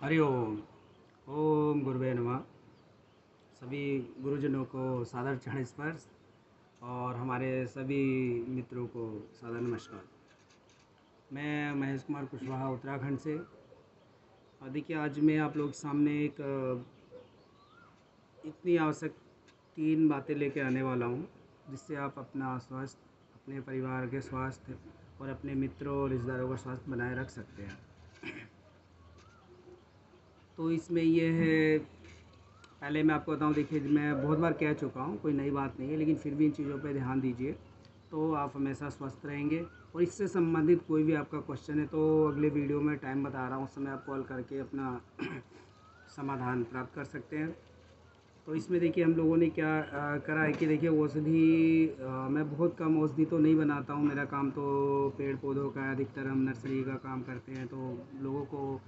हरि ओम। ओम गुरुवे नमः। सभी गुरुजनों को सादर चरण स्पर्श और हमारे सभी मित्रों को सादर नमस्कार। मैं महेश कुमार कुशवाहा उत्तराखंड से। और देखिए, आज मैं आप लोग के सामने एक इतनी आवश्यक 3 बातें लेके आने वाला हूँ जिससे आप अपना स्वास्थ्य, अपने परिवार के स्वास्थ्य और अपने मित्रों और रिश्तेदारों का स्वास्थ्य बनाए रख सकते हैं। तो इसमें ये है, पहले मैं आपको बताऊं, देखिए मैं बहुत बार कह चुका हूं, कोई नई बात नहीं है, लेकिन फिर भी इन चीज़ों पे ध्यान दीजिए तो आप हमेशा स्वस्थ रहेंगे। और इससे संबंधित कोई भी आपका क्वेश्चन है तो अगले वीडियो में टाइम बता रहा हूँ, उस समय आप कॉल करके अपना समाधान प्राप्त कर सकते हैं। तो इसमें देखिए हम लोगों ने क्या करा है कि देखिए औषधि, मैं बहुत कम औषधि तो नहीं बनाता हूँ। मेरा काम तो पेड़ पौधों का, अधिकतर हम नर्सरी का काम करते हैं, तो लोगों को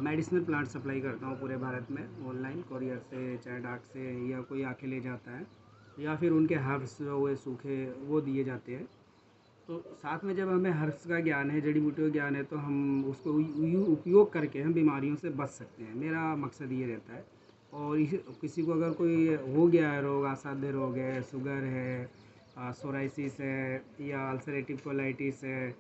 मेडिसिनल प्लांट सप्लाई करता हूँ पूरे भारत में, ऑनलाइन कोरियर से, चाहे डाक से, या कोई आके ले जाता है, या फिर उनके हर्ब्स जो हुए सूखे वो दिए जाते हैं। तो साथ में जब हमें हर्ब्स का ज्ञान है, जड़ी बूटियों का ज्ञान है, तो हम उसको उपयोग करके हम बीमारियों से बच सकते हैं। मेरा मकसद ये रहता है। और किसी को अगर कोई हो गया है रोग, असाध्य रोग है, शुगर है, सोराइसिस है, या अल्सरेटिव कोलाइटिस है,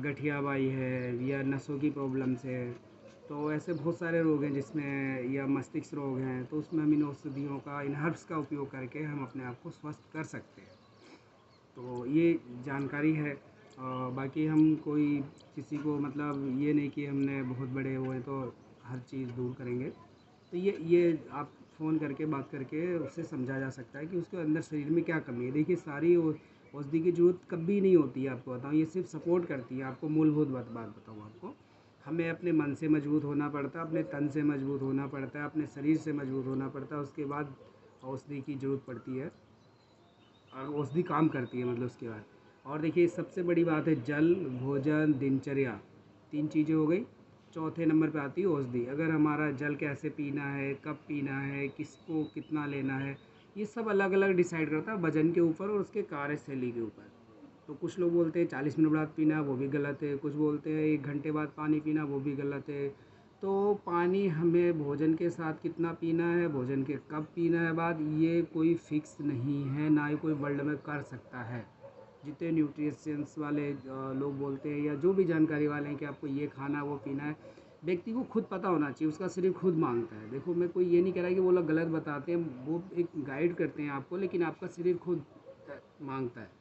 गठियाबाई है, या नसों की प्रॉब्लम्स है, तो ऐसे बहुत सारे रोग हैं जिसमें, या मस्तिष्क रोग हैं, तो उसमें हम इन औषधियों का, इन हर्ब्स का उपयोग करके हम अपने आप को स्वस्थ कर सकते हैं। तो ये जानकारी है। बाकी हम कोई किसी को मतलब ये नहीं कि हमने बहुत बड़े हुए तो हर चीज़ दूर करेंगे। तो ये आप फ़ोन करके बात करके उससे समझा जा सकता है कि उसके अंदर शरीर में क्या कमी है। देखिए, सारी औषधि की ज़रूरत कभी नहीं होती है, आपको बताऊँ, ये सिर्फ सपोर्ट करती है। आपको मूलभूत बात बताऊँ आपको, हमें अपने मन से मजबूत होना पड़ता है, अपने तन से मजबूत होना पड़ता है, अपने शरीर से मजबूत होना पड़ता है, उसके बाद औषधि की ज़रूरत पड़ती है और औषधि काम करती है, मतलब उसके बाद। और देखिए, सबसे बड़ी बात है जल, भोजन, दिनचर्या, 3 चीज़ें हो गई। चौथे नंबर पे आती है औषधि। अगर हमारा जल कैसे पीना है, कब पीना है, किसको कितना लेना है, ये सब अलग अलग डिसाइड करता है वजन के ऊपर और उसके कार्यशैली के ऊपर। तो कुछ लोग बोलते हैं 40 मिनट बाद पीना, वो भी गलत है। कुछ बोलते हैं 1 घंटे बाद पानी पीना, वो भी गलत है। तो पानी हमें भोजन के साथ कितना पीना है, भोजन के कब पीना है बाद, ये कोई फिक्स नहीं है, ना ही कोई वर्ल्ड में कर सकता है। जितने न्यूट्रिशंस वाले लोग बोलते हैं, या जो भी जानकारी वाले हैं कि आपको ये खाना वो पीना है, व्यक्ति को खुद पता होना चाहिए, उसका शरीर खुद मांगता है। देखो, मैं कोई ये नहीं कह रहा कि वो लोग गलत बताते हैं, वो एक गाइड करते हैं आपको, लेकिन आपका शरीर खुद मांगता है।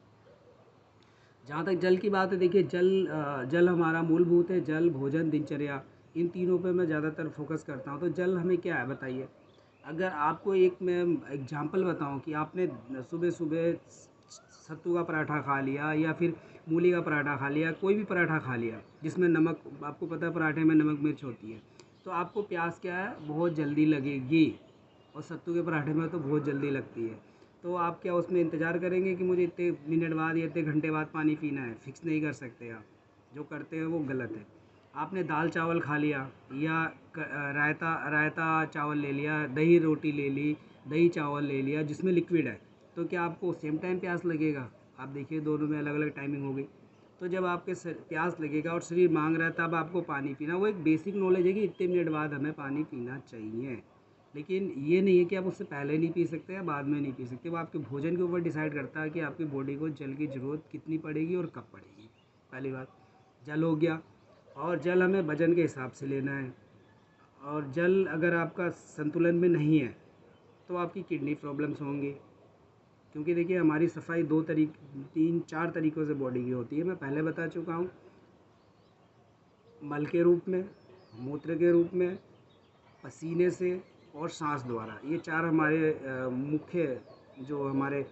जहाँ तक जल की बात है, देखिए जल हमारा मूलभूत है। जल, भोजन, दिनचर्या, इन तीनों पे मैं ज़्यादातर फोकस करता हूँ। तो जल हमें क्या है बताइए। अगर आपको एक मैं एग्जांपल बताऊँ कि आपने सुबह सुबह सत्तू का पराठा खा लिया, या फिर मूली का पराठा खा लिया, कोई भी पराठा खा लिया जिसमें नमक, आपको पता है पराठे में नमक मिर्च होती है, तो आपको प्यास क्या है, बहुत जल्दी लगेगी। और सत्तू के पराठे में तो बहुत जल्दी लगती है। तो आप क्या उसमें इंतज़ार करेंगे कि मुझे इतने मिनट बाद या इतने घंटे बाद पानी पीना है? फिक्स नहीं कर सकते आप। जो करते हैं वो गलत है। आपने दाल चावल खा लिया, या रायता रायता चावल ले लिया, दही रोटी ले ली, दही चावल ले लिया जिसमें लिक्विड है, तो क्या आपको सेम टाइम प्यास लगेगा? आप देखिए, दोनों में अलग अलग टाइमिंग होगी। तो जब आपके प्यास लगेगा और शरीर मांग रहा है, तब आपको पानी पीना, वो एक बेसिक नॉलेज है कि इतने मिनट बाद हमें पानी पीना चाहिए। लेकिन ये नहीं है कि आप उससे पहले नहीं पी सकते या बाद में नहीं पी सकते। वो आपके भोजन के ऊपर डिसाइड करता है कि आपकी बॉडी को जल की ज़रूरत कितनी पड़ेगी और कब पड़ेगी। पहली बात, जल हो गया। और जल हमें वजन के हिसाब से लेना है। और जल अगर आपका संतुलन में नहीं है तो आपकी किडनी प्रॉब्लम्स होंगी। क्योंकि देखिए, हमारी सफाई 3-4 तरीक़ों से बॉडी की होती है, मैं पहले बता चुका हूँ। मल के रूप में, मूत्र के रूप में, पसीने से, और सांस द्वारा। ये 4 हमारे मुख्य जो हमारे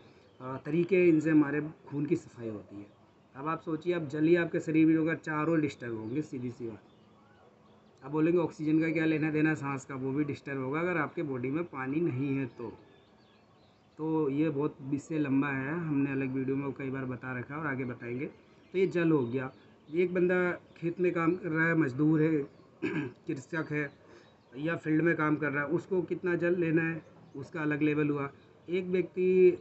तरीके हैं, इनसे हमारे खून की सफाई होती है। अब आप सोचिए, अब जल ही आपके शरीर में होगा, चारों डिस्टर्ब होंगे, सीधी सी बात। अब बोलेंगे ऑक्सीजन का क्या लेना देना सांस का, वो भी डिस्टर्ब होगा अगर आपके बॉडी में पानी नहीं है तो ये बहुत विषय लंबा है, हमने अलग वीडियो में कई बार बता रखा है और आगे बताएंगे। तो ये जल हो गया। एक बंदा खेत में काम कर रहा है, मजदूर है, कृषक है, या फील्ड में काम कर रहा है, उसको कितना जल लेना है, उसका अलग लेवल हुआ। एक व्यक्ति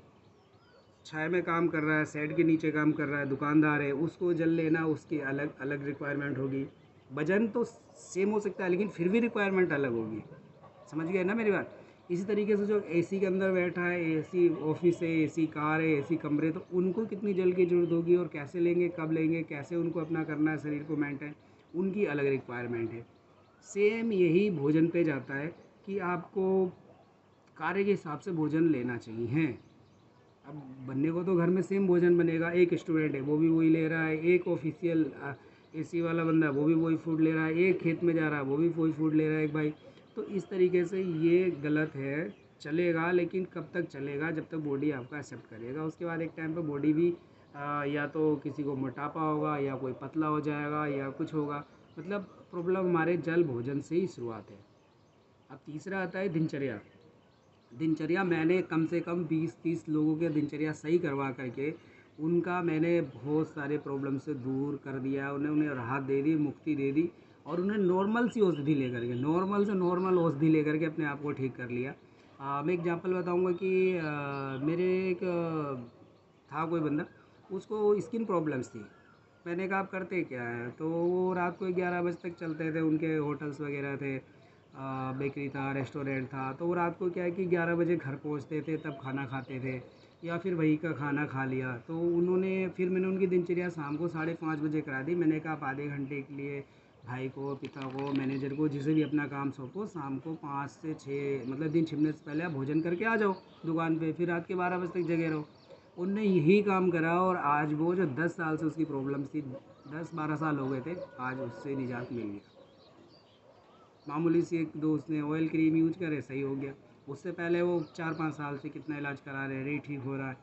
छाया में काम कर रहा है, शेड के नीचे काम कर रहा है, दुकानदार है, उसको जल लेना, उसकी अलग अलग रिक्वायरमेंट होगी। वजन तो सेम हो सकता है लेकिन फिर भी रिक्वायरमेंट अलग होगी। समझ गए ना मेरी बात। इसी तरीके से जो एसी के अंदर बैठा है, एसी ऑफिस है, एसी कार है, एसी कमरे, तो उनको कितनी जल की ज़रूरत होगी और कैसे लेंगे, कब लेंगे, कैसे उनको अपना करना है शरीर को मेंटेन, उनकी अलग रिक्वायरमेंट है। सेम यही भोजन पे जाता है कि आपको कार्य के हिसाब से भोजन लेना चाहिए है। अब बनने को तो घर में सेम भोजन बनेगा, एक स्टूडेंट है वो भी वही ले रहा है, एक ऑफिशियल एसी वाला बंदा है वो भी वही फूड ले रहा है, एक खेत में जा रहा है वो भी वही फूड ले रहा है एक भाई। तो इस तरीके से ये गलत है। चलेगा लेकिन कब तक चलेगा, जब तक बॉडी आपका एक्सेप्ट करेगा। उसके बाद एक टाइम पे बॉडी भी या तो किसी को मोटापा होगा या कोई पतला हो जाएगा या कुछ होगा। मतलब प्रॉब्लम हमारे जल भोजन से ही शुरुआत है। अब तीसरा आता है दिनचर्या। दिनचर्या मैंने कम से कम 20-30 लोगों के दिनचर्या सही करवा करके उनका मैंने बहुत सारे प्रॉब्लम से दूर कर दिया, उन्हें राहत दे दी, मुक्ति दे दी, और उन्हें नॉर्मल सी औषधि लेकर के, नॉर्मल से नॉर्मल औषधि लेकर के अपने आप को ठीक कर लिया। मैं एग्जांपल बताऊंगा कि मेरे एक था कोई बंदा, उसको स्किन प्रॉब्लम्स थी। मैंने कहा आप करते क्या है, तो वो रात को 11 बजे तक चलते थे, उनके होटल्स वगैरह थे, बेकरी था, रेस्टोरेंट था। तो वो रात को क्या है कि 11 बजे घर पहुंचते थे, तब खाना खाते थे या फिर वही का खाना खा लिया। तो उन्होंने फिर मैंने उनकी दिनचर्या शाम को 5:30 बजे करा दी। मैंने कहा आप आधे घंटे के लिए भाई को, पिता को, मैनेजर को, जिसे भी अपना काम सौंपो, शाम को 5 से 6 मतलब दिन छिपने से पहले आप भोजन करके आ जाओ दुकान पे, फिर रात के 12 बजे तक जगे रहो। उनने यही काम करा और आज वो जो 10 साल से उसकी प्रॉब्लम थी, 10-12 साल हो गए थे, आज उससे निजात मिल गया। मामूली सी एक दो उसने ऑयल क्रीम यूज करे, सही हो गया। उससे पहले वो 4-5 साल से कितना इलाज करा रहे, नहीं ठीक हो रहा है।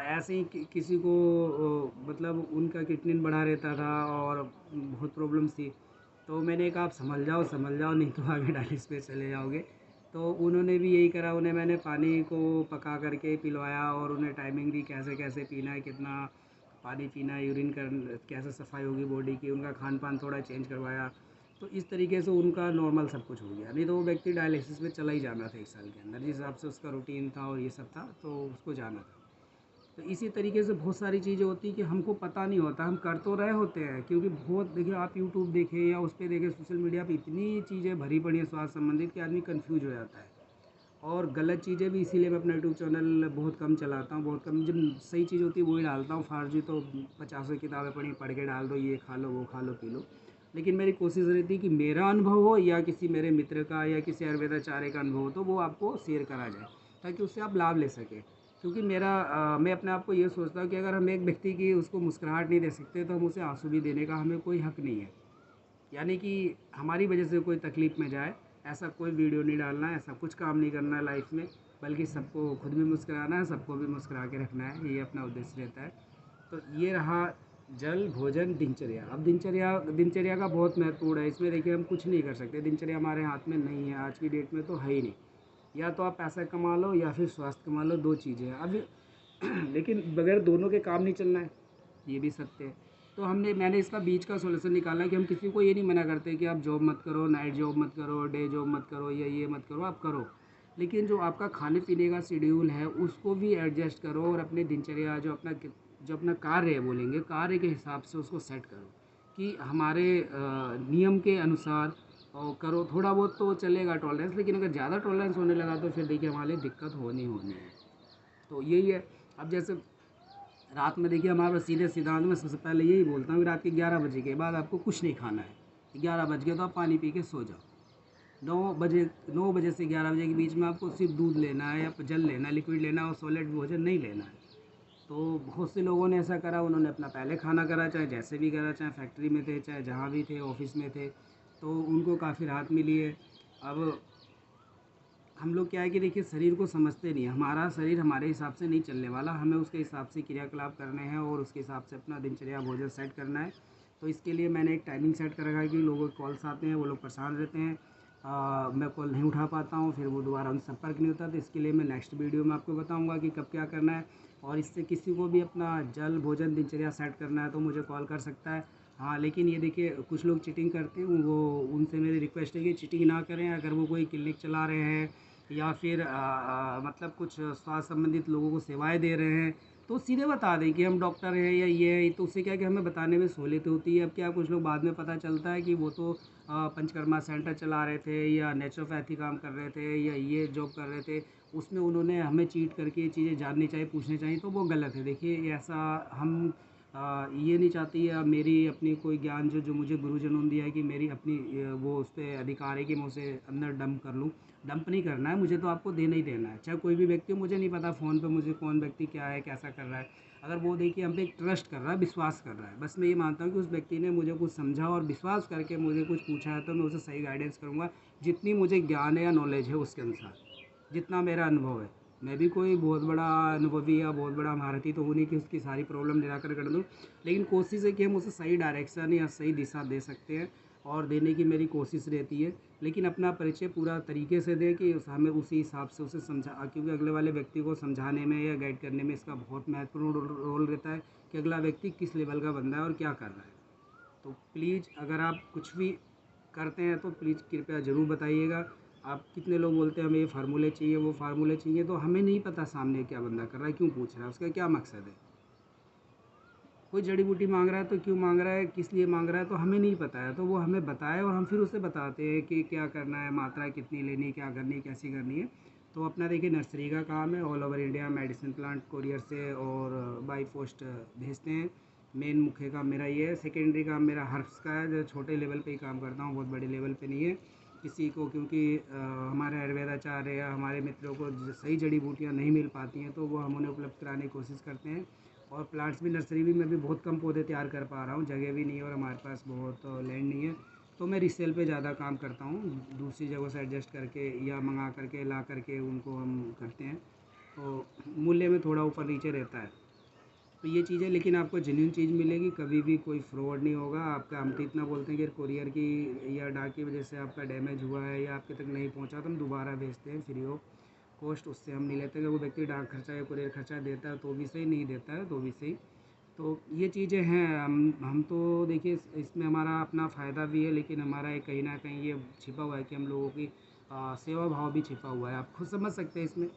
ऐसे ही किसी को मतलब उनका किडनी बढ़ा रहता था और बहुत प्रॉब्लम्स थी। तो मैंने कहा आप संभल जाओ नहीं तो आगे डायलिसिस पे चले जाओगे। तो उन्होंने भी यही करा, उन्हें मैंने पानी को पका करके पिलवाया और उन्हें टाइमिंग दी कैसे कैसे पीना है, कितना पानी पीना है, यूरिन कर कैसे सफाई होगी बॉडी की, उनका खान पान थोड़ा चेंज करवाया। तो इस तरीके से उनका नॉर्मल सब कुछ हो गया। नहीं तो वो व्यक्ति डायलिसिस में चला ही जाना था 1 साल के अंदर, जिस हिसाब से उसका रूटीन था और ये सब था, तो उसको जाना था। तो इसी तरीके से बहुत सारी चीज़ें होती हैं कि हमको पता नहीं होता, हम कर तो रहे होते हैं, क्योंकि बहुत देखिए आप यूट्यूब देखें या उस पर देखें, सोशल मीडिया पे इतनी चीज़ें भरी पड़ी हैं स्वास्थ्य संबंधित कि आदमी कंफ्यूज हो जाता है। और गलत चीज़ें भी, इसीलिए मैं अपना यूट्यूब चैनल बहुत कम चलाता हूँ, बहुत कम। जब सही चीज़ होती है वही डालता हूँ, फार्जी तो 50 किताबें पढ़ के डाल दो, ये खा लो, वो खा लो, पी लो। लेकिन मेरी कोशिश रहती है कि मेरा अनुभव हो या किसी मेरे मित्र का या किसी आयुर्वेदाचार्य का अनुभव हो, तो वो आपको शेयर करा जाए ताकि उससे आप लाभ ले सकें। क्योंकि मैं अपने आप को ये सोचता हूँ कि अगर हम एक व्यक्ति की उसको मुस्कुराहट नहीं दे सकते तो हम उसे आंसू भी देने का हमें कोई हक नहीं है। यानी कि हमारी वजह से कोई तकलीफ़ में जाए, ऐसा कोई वीडियो नहीं डालना है, ऐसा कुछ काम नहीं करना है लाइफ में, बल्कि सबको खुद भी मुस्कुराना है, सबको भी मुस्कुरा के रखना है, ये अपना उद्देश्य रहता है। तो ये रहा जल, भोजन, दिनचर्या। अब दिनचर्या दिनचर्या का बहुत महत्वपूर्ण है। इसमें देखिए हम कुछ नहीं कर सकते, दिनचर्या हमारे हाथ में नहीं है, आज की डेट में तो है ही नहीं। या तो आप पैसा कमा लो या फिर स्वास्थ्य कमा लो, दो चीज़ें हैं अब। लेकिन बगैर दोनों के काम नहीं चलना है, ये भी सत्य है। तो मैंने इसका बीच का सॉल्यूशन निकाला कि हम किसी को ये नहीं मना करते कि आप जॉब मत करो, नाइट जॉब मत करो, डे जॉब मत करो या ये मत करो, आप करो। लेकिन जो आपका खाने पीने का शेड्यूल है उसको भी एडजस्ट करो और अपने दिनचर्या जो अपना कार्य है, बोलेंगे कार्य के हिसाब से उसको सेट करो कि हमारे नियम के अनुसार और करो। थोड़ा बहुत तो चलेगा टॉलरेंस, लेकिन अगर ज़्यादा टॉलरेंस होने लगा तो फिर देखिए हमारे लिए दिक्कत होनी है। तो यही है। अब जैसे रात में देखिए हमारा सीधे सिद्धांत में सबसे पहले यही बोलता हूँ कि रात के 11 बजे के बाद आपको कुछ नहीं खाना है। 11 बज गए तो आप पानी पी के सो जाओ। 9 बजे से 11 बजे के बीच में आपको सिर्फ दूध लेना है या जल लेना है, लिक्विड लेना है, और सॉलिड भोजन नहीं लेना है। तो बहुत से लोगों ने ऐसा करा, उन्होंने अपना पहले खाना करा, चाहे जैसे भी करा, चाहे फैक्ट्री में थे, चाहे जहाँ भी थे, ऑफिस में थे, तो उनको काफ़ी राहत मिली है। अब हम लोग क्या है कि देखिए शरीर को समझते नहीं, हमारा शरीर हमारे हिसाब से नहीं चलने वाला, हमें उसके हिसाब से क्रियाकलाप करने हैं और उसके हिसाब से अपना दिनचर्या भोजन सेट करना है। तो इसके लिए मैंने एक टाइमिंग सेट कर रखा है कि लोगों के कॉल्स आते हैं, वो लोग परेशान रहते हैं, मैं कॉल नहीं उठा पाता हूँ, फिर वो दोबारा उनसे संपर्क नहीं होता। तो इसके लिए मैं नेक्स्ट वीडियो में आपको बताऊँगा कि कब क्या करना है। और इससे किसी को भी अपना जल भोजन दिनचर्या सेट करना है तो मुझे कॉल कर सकता है। हाँ, लेकिन ये देखिए कुछ लोग चीटिंग करते हैं, वो उनसे मेरी रिक्वेस्ट है कि चीटिंग ना करें। अगर वो कोई क्लिनिक चला रहे हैं या फिर मतलब कुछ स्वास्थ्य संबंधित लोगों को सेवाएं दे रहे हैं, तो सीधे बता दें कि हम डॉक्टर हैं या ये है, तो उससे क्या है कि हमें बताने में सहूलियत होती है। अब क्या कुछ लोग बाद में पता चलता है कि वो तो पंचकर्मा सेंटर चला रहे थे या नेचुरोपैथी काम कर रहे थे या ये जॉब कर रहे थे, उसमें उन्होंने हमें चीट करके ये चीज़ें जाननी चाहिए, पूछनी चाहिए, तो वो गलत है। देखिए ये ऐसा हम ये नहीं चाहती है मेरी अपनी कोई ज्ञान जो जो मुझे गुरुजनों ने दिया है कि मेरी अपनी वो उस पर अधिकार है कि मैं उसे अंदर डंप कर लूँ। डंप नहीं करना है, मुझे तो आपको देना ही देना है, चाहे कोई भी व्यक्ति हो। मुझे नहीं पता फ़ोन पे मुझे कौन व्यक्ति क्या है, कैसा कर रहा है। अगर वो देखिए हम पे एक ट्रस्ट कर रहा है, विश्वास कर रहा है, बस मैं ये मानता हूँ कि उस व्यक्ति ने मुझे कुछ समझा और विश्वास करके मुझे कुछ पूछा है, तो मैं उसे सही गाइडेंस करूँगा, जितनी मुझे ज्ञान है या नॉलेज है उसके अनुसार, जितना मेरा अनुभव है। मैं भी कोई बहुत बड़ा अनुभवी या बहुत बड़ा महारथी तो हूँ नहीं कि उसकी सारी प्रॉब्लम निराकर कर दूँ, लेकिन कोशिश है कि हम उसे सही डायरेक्शन या सही दिशा दे सकते हैं, और देने की मेरी कोशिश रहती है। लेकिन अपना परिचय पूरा तरीके से दें कि हमें उसी हिसाब से उसे समझा, क्योंकि अगले वाले व्यक्ति को समझाने में या गाइड करने में इसका बहुत महत्वपूर्ण रोल रहता है कि अगला व्यक्ति किस लेवल का बंदा है और क्या कर रहा है। तो प्लीज़ अगर आप कुछ भी करते हैं तो प्लीज़ कृपया ज़रूर बताइएगा। आप कितने लोग बोलते हैं हमें ये फार्मूले चाहिए, वो फार्मूले चाहिए, तो हमें नहीं पता सामने क्या बंदा कर रहा है, क्यों पूछ रहा है, उसका क्या मकसद है। कोई जड़ी बूटी मांग रहा है तो क्यों मांग रहा है, किस लिए मांग रहा है, तो हमें नहीं पता है, तो वो हमें बताए और हम फिर उसे बताते हैं कि क्या करना है, मात्रा कितनी लेनी, क्या करनी, कैसी करनी है। तो अपना देखिए नर्सरी का काम है, all over India medicine plant courier से और बाई पोस्ट भेजते हैं। मेन मुख्य काम मेरा ये है। सेकेंडरी काम मेरा हर्ब्स का है, जो छोटे लेवल पे ही काम करता हूँ, बहुत बड़े लेवल पे नहीं है किसी को, क्योंकि हमारे आयुर्वेदाचार्य या हमारे मित्रों को सही जड़ी बूटियाँ नहीं मिल पाती हैं, तो वो हम उन्हें उपलब्ध कराने की कोशिश करते हैं। और प्लांट्स भी नर्सरी भी मैं भी बहुत कम पौधे तैयार कर पा रहा हूँ, जगह भी नहीं है और हमारे पास बहुत लैंड नहीं है, तो मैं रीसेल पे ज़्यादा काम करता हूँ, दूसरी जगहों से एडजस्ट करके या मंगा करके ला करके उनको हम करते हैं, तो मूल्य में थोड़ा ऊपर नीचे रहता है। तो ये चीज़ है, लेकिन आपको जेन्युइन चीज़ मिलेगी, कभी भी कोई फ्रॉड नहीं होगा आपका। हम तो इतना बोलते हैं कि कोरियर की या डाक की वजह से आपका डैमेज हुआ है या आपके तक नहीं पहुंचा, तो हम दोबारा भेजते हैं फ्री ऑफ कॉस्ट, उससे हम नहीं लेते। अगर वो व्यक्ति डाक खर्चा या कुरियर खर्चा देता है तो भी सही, नहीं देता है तो भी सही। तो ये चीज़ें हैं। हम तो देखिए इसमें हमारा अपना फ़ायदा भी है, लेकिन हमारा एक कहीं ना कहीं ये छिपा हुआ है कि हम लोगों की सेवा भाव भी छिपा हुआ है, आप खुद समझ सकते हैं इसमें।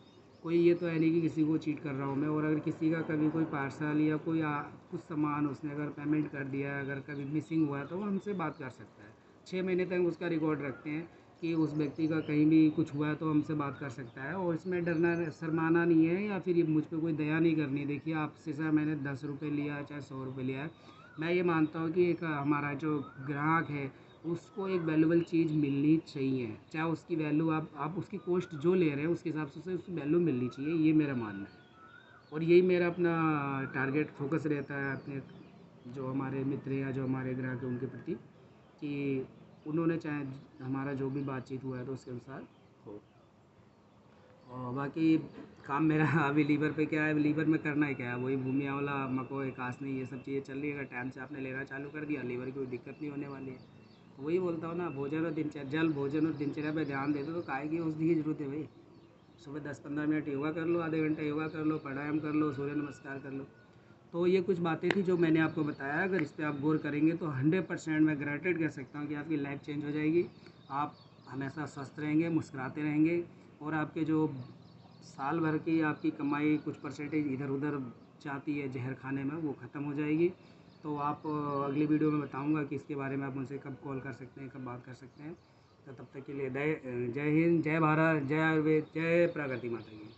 कोई ये तो है नहीं कि किसी को चीट कर रहा हूँ मैं, और अगर किसी का कभी कोई पार्सल या कोई कुछ सामान उसने अगर पेमेंट कर दिया है, अगर कभी मिसिंग हुआ है, तो वो हमसे बात कर सकता है। 6 महीने तक उसका रिकॉर्ड रखते हैं कि उस व्यक्ति का कहीं भी कुछ हुआ है तो हमसे बात कर सकता है, और इसमें डरना शर्माना नहीं है या फिर ये मुझ पे कोई दया नहीं करनी। देखिए आपसे सर मैंने 10 रुपये लिया चाहे 100 रुपये लिया है, मैं ये मानता हूँ कि एक हमारा जो ग्राहक है उसको एक वैल्यूबल चीज़ मिलनी चाहिए, चाहे उसकी वैल्यू आप उसकी कॉस्ट जो ले रहे हैं उसके हिसाब से उसे उसकी वैल्यू मिलनी चाहिए, ये मेरा मानना है। और यही मेरा अपना टारगेट फोकस रहता है अपने जो हमारे मित्र या जो हमारे ग्राहक हैं उनके प्रति, कि उन्होंने चाहे हमारा जो भी बातचीत हुआ है तो उसके अनुसार हो। और बाकी काम मेरा अभी लीवर पे क्या है, लीवर में करना है क्या है, वही भूमि आंवला मकोई कासनी ये सब चीज़ें चल रही है। अगर टाइम से आपने लेना चालू कर दिया, लीवर की कोई दिक्कत नहीं होने वाली है। तो वही बोलता हूँ ना, भोजन और दिनचर्या, जल भोजन और दिनचर्या पे ध्यान दे दो तो काहे की औषधि की जरूरत है भाई। सुबह 10-15 मिनट योगा कर लो, आधे घंटे योगा कर लो, प्राणायाम कर लो, सूर्य नमस्कार कर लो। तो ये कुछ बातें थी जो मैंने आपको बताया, अगर इस पर आप गौर करेंगे तो 100% मैं गारंटेड कर सकता हूँ कि आपकी लाइफ चेंज हो जाएगी। आप हमेशा स्वस्थ रहेंगे, मुस्कुराते रहेंगे, और आपके जो साल भर की आपकी कमाई कुछ परसेंटेज इधर उधर जाती है जहर खाने में, वो ख़त्म हो जाएगी। तो आप अगली वीडियो में बताऊंगा कि इसके बारे में आप मुझसे कब कॉल कर सकते हैं, कब बात कर सकते हैं। तो तब तक के लिए जय हिंद, जय भारत, जय आयुर्वेद, जय प्रकृति माता की।